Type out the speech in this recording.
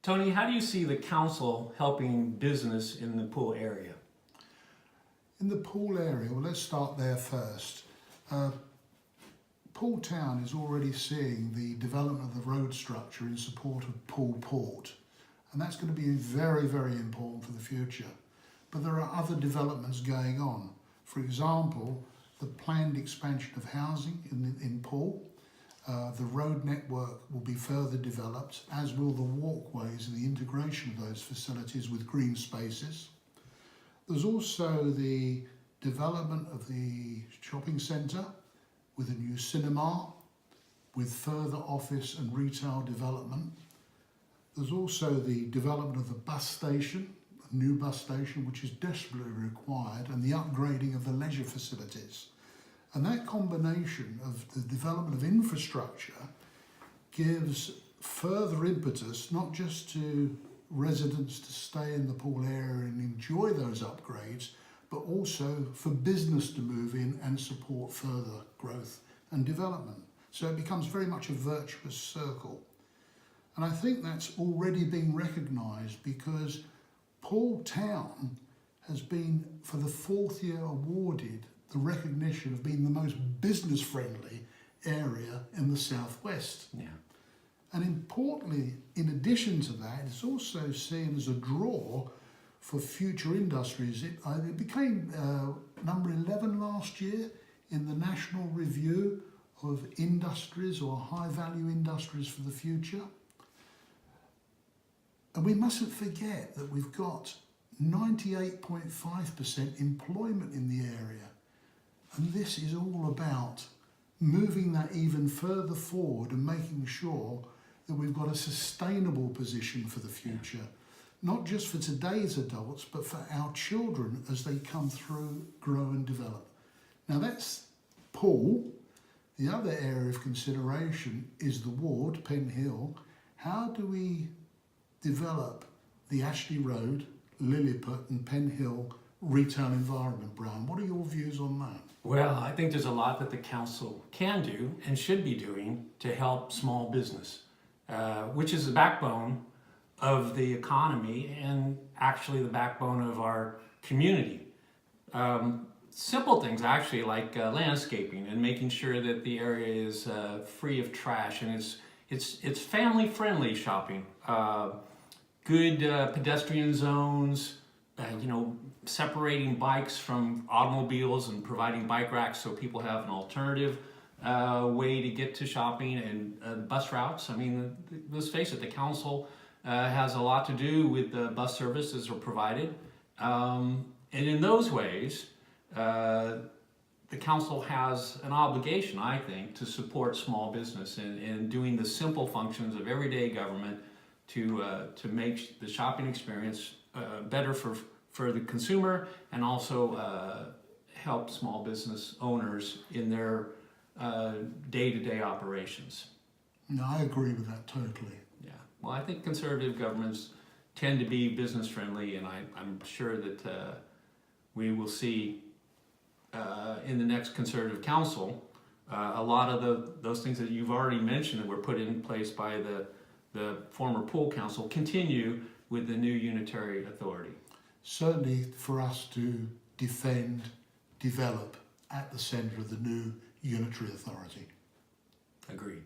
Tony, how do you see the council helping business in the Poole area? In the Poole area, well, let's start there first. Poole Town is already seeing the development of the road structure in support of Poole Port, and that's going to be very, very important for the future. But there are other developments going on. For example, the planned expansion of housing in Poole. The road network will be further developed, as will the walkways and the integration of those facilities with green spaces. There's also the development of the shopping centre with a new cinema, with further office and retail development. There's also the development of the bus station, a new bus station which is desperately required, and the upgrading of the leisure facilities. And that combination of the development of infrastructure gives further impetus, not just to residents to stay in the Poole area and enjoy those upgrades, but also for business to move in and support further growth and development. So it becomes very much a virtuous circle. And I think that's already being recognised, because Poole Town has been, for the 4th year, awarded the recognition of being the most business-friendly area in the southwest. Yeah. And importantly, in addition to that, it's also seen as a draw for future industries. It became number 11 last year in the National Review of Industries, or high-value industries for the future. And we mustn't forget that we've got 98.5% employment in the area. And this is all about moving that even further forward and making sure that we've got a sustainable position for the future, not just for today's adults, but for our children as they come through, grow and develop. Now that's Poole. The other area of consideration is the ward, Penn Hill. How do we develop the Ashley Road, Lilliput and Penn Hill retail environment, Bryan? What are your views on that? Well, I think there's a lot that the council can do and should be doing to help small business, which is the backbone of the economy and actually the backbone of our community. Simple things actually, like landscaping and making sure that the area is free of trash, and it's family friendly shopping. Good pedestrian zones, separating bikes from automobiles and providing bike racks so people have an alternative way to get to shopping, and bus routes. I mean, let's face it, the council has a lot to do with the bus services that are provided. And in those ways, the council has an obligation, I think, to support small business and doing the simple functions of everyday government to make the shopping experience better for the consumer, and also help small business owners in their day-to-day operations. No, I agree with that totally. Yeah, well, I think conservative governments tend to be business friendly, and I'm sure that we will see in the next conservative council a lot of those things that you've already mentioned that were put in place by the former Poole Council continue with the new unitary authority. Certainly for us to defend, develop at the centre of the new unitary authority. Agreed.